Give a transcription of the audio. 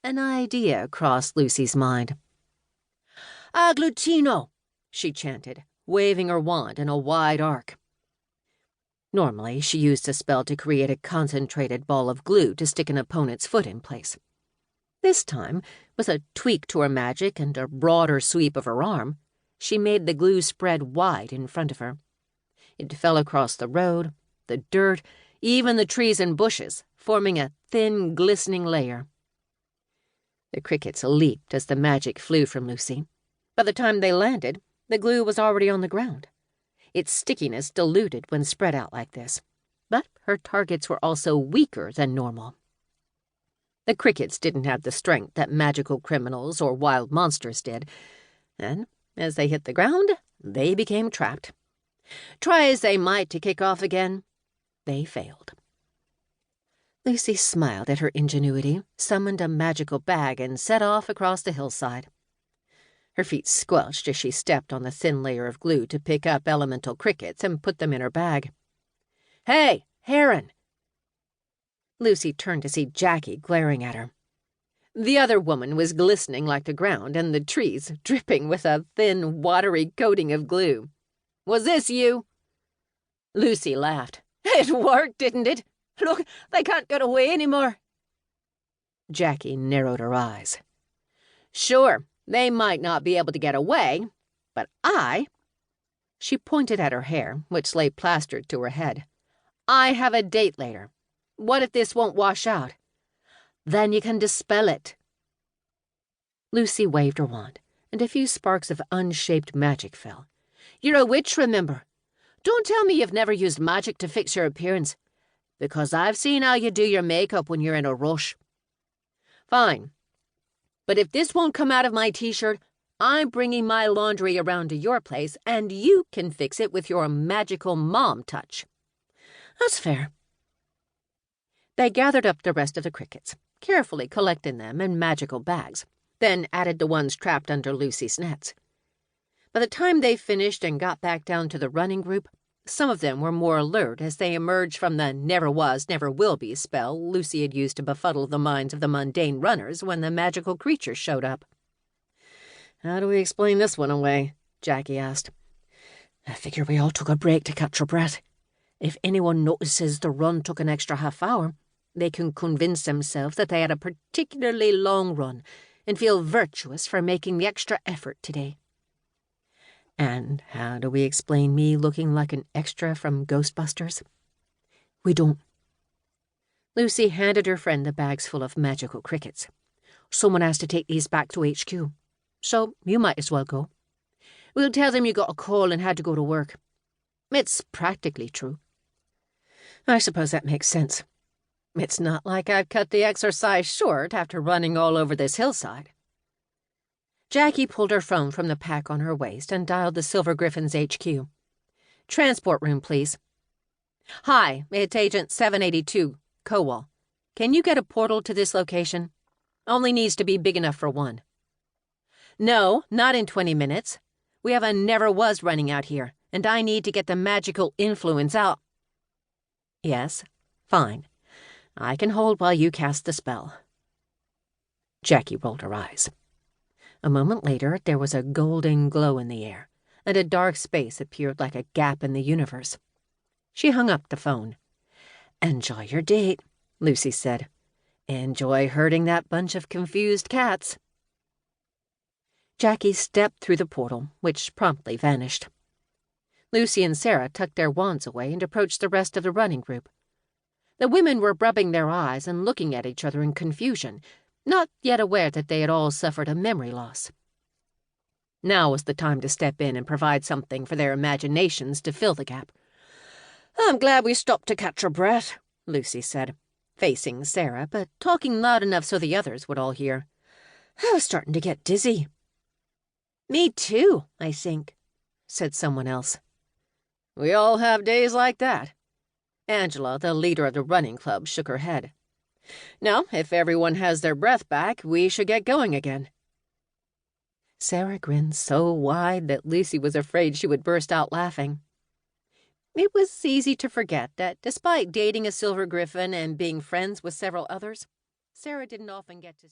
An idea crossed Lucy's mind. "Agglutino," she chanted, waving her wand in a wide arc. Normally, she used the spell to create a concentrated ball of glue to stick an opponent's foot in place. This time, with a tweak to her magic and a broader sweep of her arm, she made the glue spread wide in front of her. It fell across the road, the dirt, even the trees and bushes, forming a thin, glistening layer. The crickets leaped as the magic flew from Lucy. By the time they landed, the glue was already on the ground. Its stickiness diluted when spread out like this, but her targets were also weaker than normal. The crickets didn't have the strength that magical criminals or wild monsters did, and as they hit the ground, they became trapped. Try as they might to kick off again, they failed. Lucy smiled at her ingenuity, summoned a magical bag, and set off across the hillside. Her feet squelched as she stepped on the thin layer of glue to pick up elemental crickets and put them in her bag. "Hey, Heron!" Lucy turned to see Jackie glaring at her. The other woman was glistening like the ground and the trees dripping with a thin, watery coating of glue. "Was this you?" Lucy laughed. "It worked, didn't it? Look, they can't get away anymore." Jackie narrowed her eyes. "Sure, they might not be able to get away, but She pointed at her hair, which lay plastered to her head. "I have a date later. What if this won't wash out?" "Then you can dispel it." Lucy waved her wand, and a few sparks of unshaped magic fell. "You're a witch, remember? Don't tell me you've never used magic to fix your appearance, because I've seen how you do your makeup when you're in a rush." "Fine. But if this won't come out of my t-shirt, I'm bringing my laundry around to your place, and you can fix it with your magical mom touch." "That's fair." They gathered up the rest of the crickets, carefully collecting them in magical bags, then added the ones trapped under Lucy's nets. By the time they finished and got back down to the running group, some of them were more alert as they emerged from the never was, never will be spell Lucy had used to befuddle the minds of the mundane runners when the magical creatures showed up. "How do we explain this one away?" Jackie asked. "I figure we all took a break to catch our breath. If anyone notices the run took an extra half hour, they can convince themselves that they had a particularly long run and feel virtuous for making the extra effort today." "And how do we explain me looking like an extra from Ghostbusters?" "We don't." Lucy handed her friend the bags full of magical crickets. "Someone has to take these back to HQ, so you might as well go. We'll tell them you got a call and had to go to work. It's practically true." "I suppose that makes sense. It's not like I've cut the exercise short after running all over this hillside." Jackie pulled her phone from the pack on her waist and dialed the Silver Griffins HQ. "Transport room, please." "Hi, it's Agent 782, Kowal. Can you get a portal to this location? Only needs to be big enough for one." "No, not in 20 minutes. We have a never-was running out here, and I need to get the magical influence out." "Yes, fine. I can hold while you cast the spell." Jackie rolled her eyes. A moment later, there was a golden glow in the air, and a dark space appeared like a gap in the universe. She hung up the phone. "Enjoy your date," Lucy said. "Enjoy herding that bunch of confused cats." Jackie stepped through the portal, which promptly vanished. Lucy and Sarah tucked their wands away and approached the rest of the running group. The women were rubbing their eyes and looking at each other in confusion, not yet aware that they had all suffered a memory loss. Now was the time to step in and provide something for their imaginations to fill the gap. "I'm glad we stopped to catch our breath," Lucy said, facing Sarah, but talking loud enough so the others would all hear. "I was starting to get dizzy." "Me too, I think," said someone else. "We all have days like that." Angela, the leader of the running club, shook her head. "Now, if everyone has their breath back, we should get going again." Sarah grinned so wide that Lucy was afraid she would burst out laughing. It was easy to forget that despite dating a Silver Griffin and being friends with several others, Sarah didn't often get to see